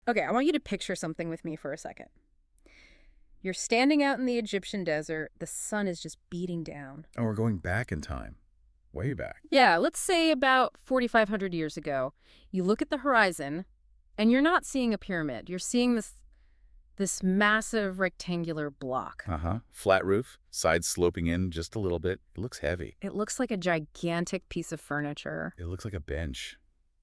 Okay, I want you to picture something with me for a second. You're standing out in the Egyptian desert. The sun is just beating down. And we're going back in time. Way back. Yeah, let's say about 4,500 years ago. You look at the horizon, and you're not seeing a pyramid. You're seeing this massive rectangular block. Flat roof, sides sloping in just a little bit. It looks heavy. It looks like a gigantic piece of furniture. It looks like a bench.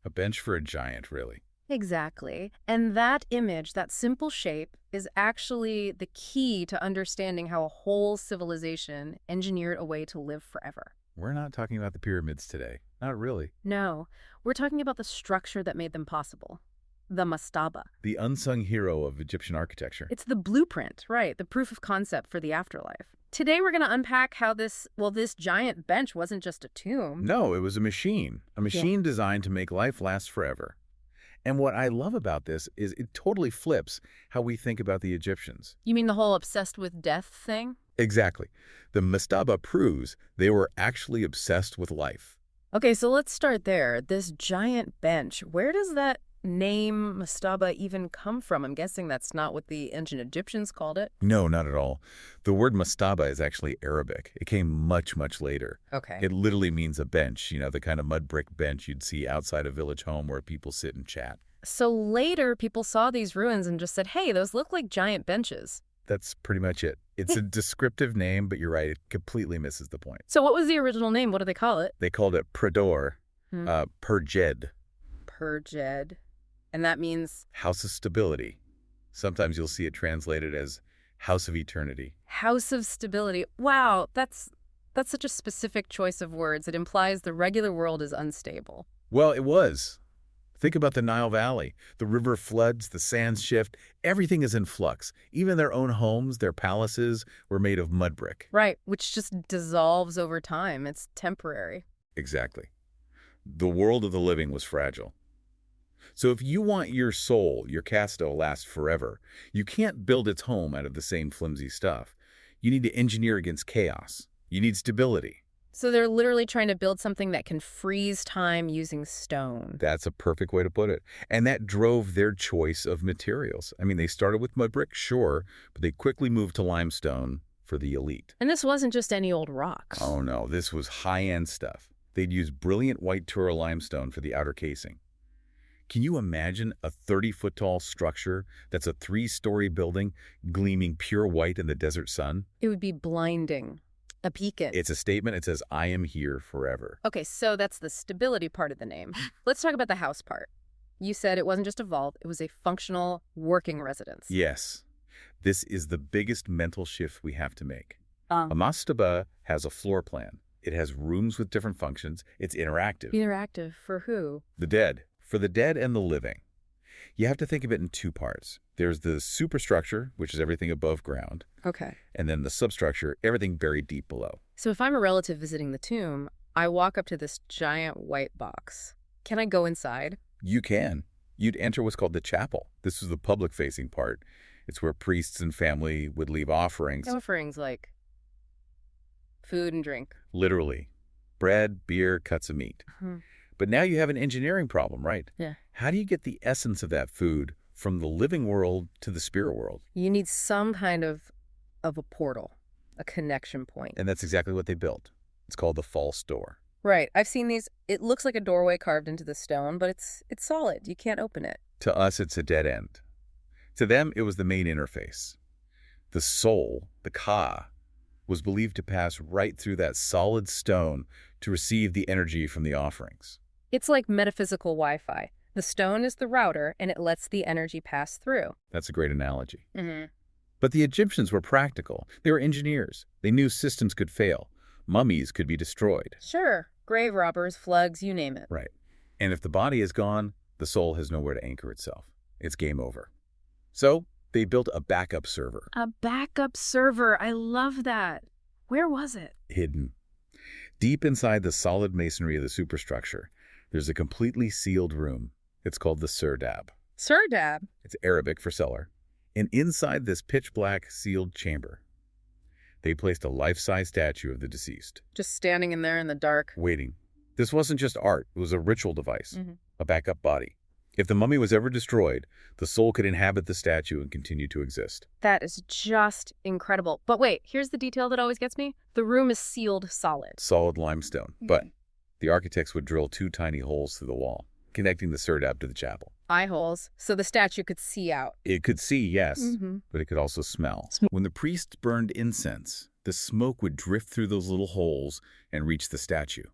A bench for a giant, really. Exactly. And that image, that simple shape, is actually the key to understanding how a whole civilization engineered a way to live forever. We're not talking about the pyramids today. Not really. No, we're talking about the structure that made them possible. The mastaba. The unsung hero of Egyptian architecture. It's the blueprint, right? The proof of concept for the afterlife. Today we're going to unpack how this giant bench wasn't just a tomb. No, it was a machine. A machine designed to make life last forever. And what I love about this is it totally flips how we think about the Egyptians. You mean the whole obsessed with death thing? Exactly. The Mastaba proves they were actually obsessed with life. Okay, so let's start there. This giant bench, where does that name Mastaba even come from? I'm guessing that's not what the ancient Egyptians called it. No, not at all. The word Mastaba is actually Arabic. It came much, much later. Okay. It literally means a bench, the kind of mud brick bench you'd see outside a village home where people sit and chat. So later, people saw these ruins and just said, hey, those look like giant benches. That's pretty much it. It's a descriptive name, but you're right, it completely misses the point. So what was the original name? What do they call it? They called it Prador, Perjed. Perjed. And that means? House of Stability. Sometimes you'll see it translated as House of Eternity. House of Stability. Wow, that's such a specific choice of words. It implies the regular world is unstable. Well, it was. Think about the Nile Valley. The river floods, the sands shift, everything is in flux. Even their own homes, their palaces, were made of mud brick. Right, which just dissolves over time. It's temporary. Exactly. The world of the living was fragile. So if you want your soul, your caste to last forever, you can't build its home out of the same flimsy stuff. You need to engineer against chaos. You need stability. So they're literally trying to build something that can freeze time using stone. That's a perfect way to put it. And that drove their choice of materials. I mean, they started with mud brick, sure, but they quickly moved to limestone for the elite. And this wasn't just any old rock. Oh, no, this was high-end stuff. They'd use brilliant white Tura limestone for the outer casing. Can you imagine a 30-foot-tall structure that's a 3-story building gleaming pure white in the desert sun? It would be blinding. A beacon. It's a statement. It says, I am here forever. Okay, so that's the stability part of the name. Let's talk about the house part. You said it wasn't just a vault, it was a functional working residence. Yes. This is the biggest mental shift we have to make. A mastaba has a floor plan. It has rooms with different functions. It's interactive. Interactive for who? The dead. For the dead and the living. You have to think of it in 2 parts. There's the superstructure, which is everything above ground. Okay. And then the substructure, everything buried deep below. So if I'm a relative visiting the tomb, I walk up to this giant white box. Can I go inside? You can. You'd enter what's called the chapel. This is the public-facing part. It's where priests and family would leave offerings. Offerings like food and drink. Literally. Bread, beer, cuts of meat. But now you have an engineering problem, right? Yeah. How do you get the essence of that food from the living world to the spirit world? You need some kind of a portal, a connection point. And that's exactly what they built. It's called the false door. Right. I've seen these. It looks like a doorway carved into the stone, but it's solid. You can't open it. To us, it's a dead end. To them, it was the main interface. The soul, the Ka, was believed to pass right through that solid stone to receive the energy from the offerings. It's like metaphysical Wi-Fi. The stone is the router, and it lets the energy pass through. That's a great analogy. But the Egyptians were practical. They were engineers. They knew systems could fail. Mummies could be destroyed. Sure. Grave robbers, floods, you name it. Right. And if the body is gone, the soul has nowhere to anchor itself. It's game over. So they built a backup server. A backup server. I love that. Where was it? Hidden. Deep inside the solid masonry of the superstructure, there's a completely sealed room. It's called the serdab. Serdab? It's Arabic for cellar. And inside this pitch-black sealed chamber, they placed a life-size statue of the deceased. Just standing in there in the dark. Waiting. This wasn't just art. It was a ritual device, a backup body. If the mummy was ever destroyed, the soul could inhabit the statue and continue to exist. That is just incredible. But wait, here's the detail that always gets me. The room is sealed solid. Solid limestone. But the architects would drill 2 tiny holes through the wall, connecting the serdab to the chapel. Eye holes, so the statue could see out. It could see, yes, but it could also smell. When the priests burned incense, the smoke would drift through those little holes and reach the statue.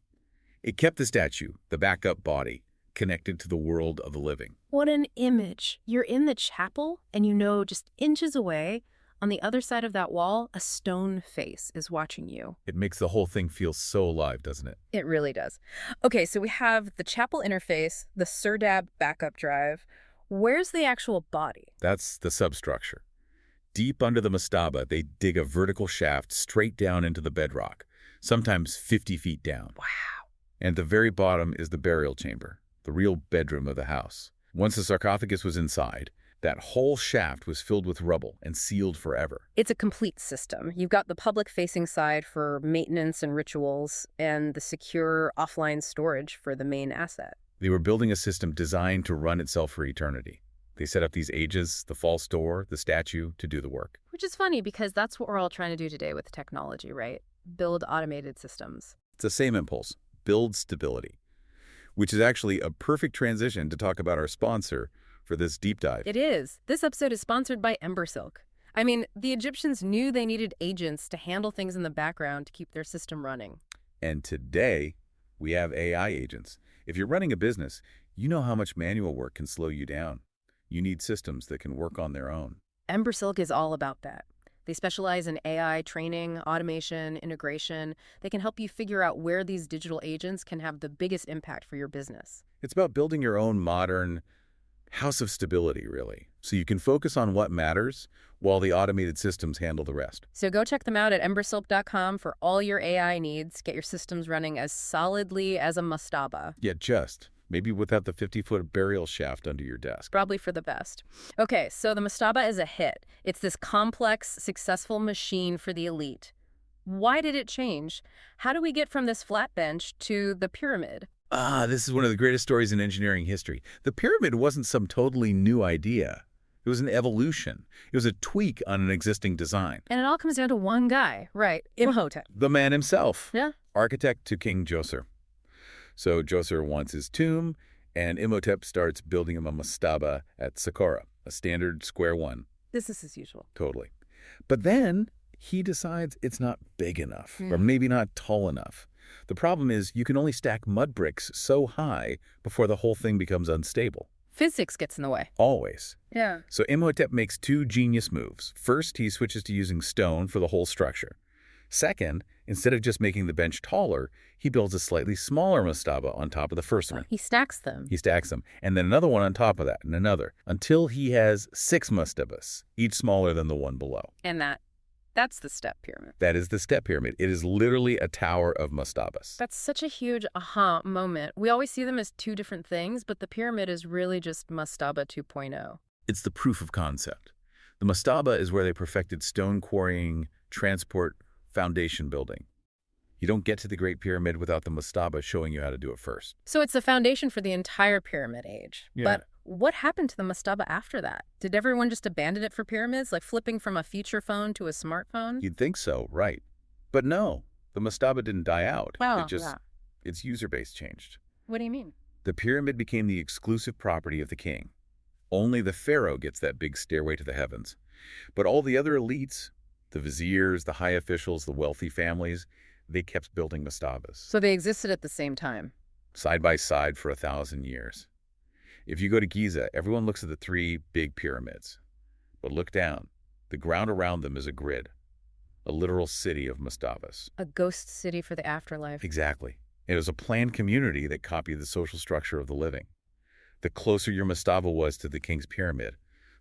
It kept the statue, the backup body, connected to the world of the living. What an image. You're in the chapel, and you know just inches away, on the other side of that wall, a stone face is watching you. It makes the whole thing feel so alive, doesn't it? It really does. Okay, so we have the chapel interface, the serdab backup drive. Where's the actual body? That's the substructure. Deep under the mastaba, they dig a vertical shaft straight down into the bedrock, sometimes 50 feet down. Wow. And at the very bottom is the burial chamber, the real bedroom of the house. Once the sarcophagus was inside, that whole shaft was filled with rubble and sealed forever. It's a complete system. You've got the public-facing side for maintenance and rituals, and the secure offline storage for the main asset. They were building a system designed to run itself for eternity. They set up these ages, the false door, the statue, to do the work. Which is funny because that's what we're all trying to do today with technology, right? Build automated systems. It's the same impulse, build stability, which is actually a perfect transition to talk about our sponsor for this deep dive. It is. This episode is sponsored by Embersilk. I mean, the Egyptians knew they needed agents to handle things in the background to keep their system running. And today, we have AI agents. If you're running a business, you know how much manual work can slow you down. You need systems that can work on their own. Embersilk is all about that. They specialize in AI training, automation, integration. They can help you figure out where these digital agents can have the biggest impact for your business. It's about building your own modern house of stability, really, so you can focus on what matters while the automated systems handle the rest. So go check them out at embersilk.com for all your AI needs. Get your systems running as solidly as a mastaba. Yeah, maybe without the 50-foot burial shaft under your desk. Probably for the best. Okay, so the mastaba is a hit. It's this complex, successful machine for the elite. Why did it change? How do we get from this flat bench to the pyramid? This is one of the greatest stories in engineering history. The pyramid wasn't some totally new idea. It was an evolution. It was a tweak on an existing design. And it all comes down to one guy, right? Imhotep. The man himself. Yeah. Architect to King Djoser. So Djoser wants his tomb, and Imhotep starts building him a mastaba at Saqqara, a standard square one. This is as usual. Totally. But then he decides it's not big enough, or maybe not tall enough. The problem is you can only stack mud bricks so high before the whole thing becomes unstable. Physics gets in the way. Always. Yeah. So Imhotep makes 2 genius moves. First, he switches to using stone for the whole structure. Second, instead of just making the bench taller, he builds a slightly smaller mastaba on top of the first one. He stacks them. He stacks them, and then another one on top of that, and another, until he has 6 mastabas, each smaller than the one below. And that's the step pyramid. That is the step pyramid. It is literally a tower of mastabas. That's such a huge aha moment. We always see them as 2 different things, but the pyramid is really just mastaba 2.0. It's the proof of concept. The mastaba is where they perfected stone quarrying, transport, foundation building. You don't get to the Great Pyramid without the mastaba showing you how to do it first. So it's the foundation for the entire pyramid age. Yeah. But what happened to the mastaba after that? Did everyone just abandon it for pyramids, like flipping from a feature phone to a smartphone? You'd think so, right. But no, the mastaba didn't die out. Well, Its user base changed. What do you mean? The pyramid became the exclusive property of the king. Only the pharaoh gets that big stairway to the heavens. But all the other elites, the viziers, the high officials, the wealthy families, they kept building mastabas. So they existed at the same time. Side by side for 1,000 years. If you go to Giza, everyone looks at the 3 big pyramids. But look down. The ground around them is a grid. A literal city of mastabas. A ghost city for the afterlife. Exactly. It was a planned community that copied the social structure of the living. The closer your mastaba was to the king's pyramid,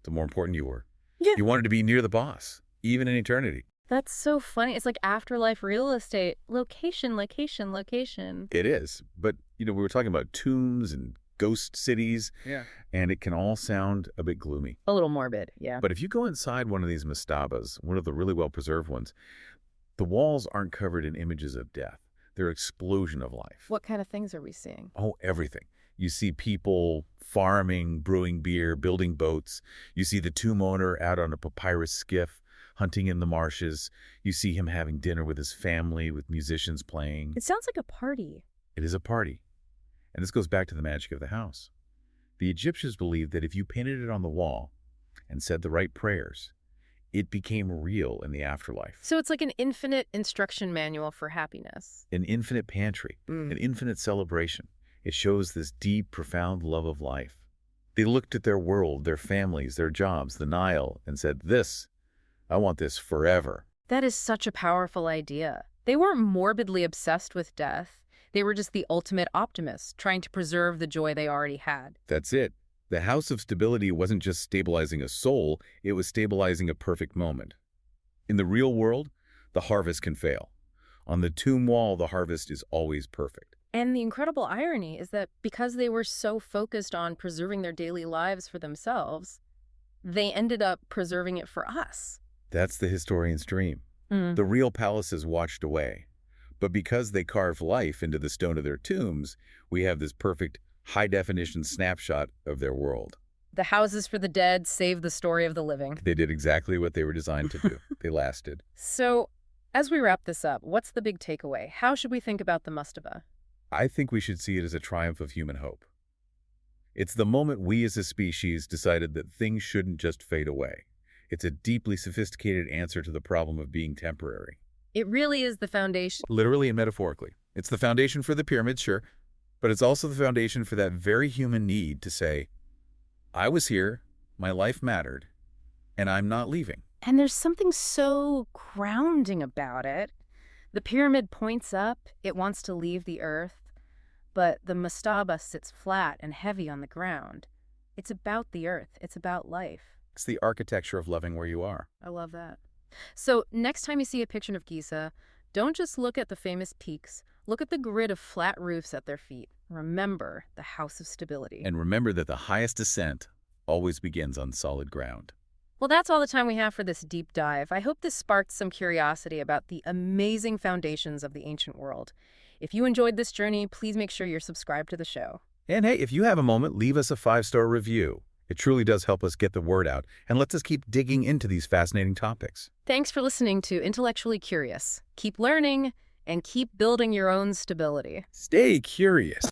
the more important you were. Yeah. You wanted to be near the boss, even in eternity. That's so funny. It's like afterlife real estate. Location, location, location. It is. But, we were talking about tombs and ghost cities. Yeah. And it can all sound a bit gloomy. A little morbid, yeah. But if you go inside one of these mastabas, one of the really well-preserved ones, the walls aren't covered in images of death. They're an explosion of life. What kind of things are we seeing? Oh, everything. You see people farming, brewing beer, building boats. You see the tomb owner out on a papyrus skiff, hunting in the marshes. You see him having dinner with his family, with musicians playing. It sounds like a party. It is a party. And this goes back to the magic of the house. The Egyptians believed that if you painted it on the wall and said the right prayers, it became real in the afterlife. So it's like an infinite instruction manual for happiness. An infinite pantry, an infinite celebration. It shows this deep, profound love of life. They looked at their world, their families, their jobs, the Nile, and said, I want this forever. That is such a powerful idea. They weren't morbidly obsessed with death. They were just the ultimate optimists, trying to preserve the joy they already had. That's it. The House of Stability wasn't just stabilizing a soul, it was stabilizing a perfect moment. In the real world, the harvest can fail. On the tomb wall, the harvest is always perfect. And the incredible irony is that because they were so focused on preserving their daily lives for themselves, they ended up preserving it for us. That's the historian's dream. The real palaces watched away. But because they carved life into the stone of their tombs, we have this perfect, high-definition snapshot of their world. The houses for the dead saved the story of the living. They did exactly what they were designed to do. They lasted. So, as we wrap this up, what's the big takeaway? How should we think about the Mastaba? I think we should see it as a triumph of human hope. It's the moment we as a species decided that things shouldn't just fade away. It's a deeply sophisticated answer to the problem of being temporary. It really is the foundation. Literally and metaphorically. It's the foundation for the pyramids, sure, but it's also the foundation for that very human need to say, I was here, my life mattered, and I'm not leaving. And there's something so grounding about it. The pyramid points up, it wants to leave the earth, but the mastaba sits flat and heavy on the ground. It's about the earth, it's about life. It's the architecture of loving where you are. I love that. So next time you see a picture of Giza, don't just look at the famous peaks, look at the grid of flat roofs at their feet. Remember the House of Stability. And remember that the highest descent always begins on solid ground. Well, that's all the time we have for this deep dive. I hope this sparked some curiosity about the amazing foundations of the ancient world. If you enjoyed this journey, please make sure you're subscribed to the show. And hey, if you have a moment, leave us a 5-star review. It truly does help us get the word out and lets us keep digging into these fascinating topics. Thanks for listening to Intellectually Curious. Keep learning and keep building your own stability. Stay curious.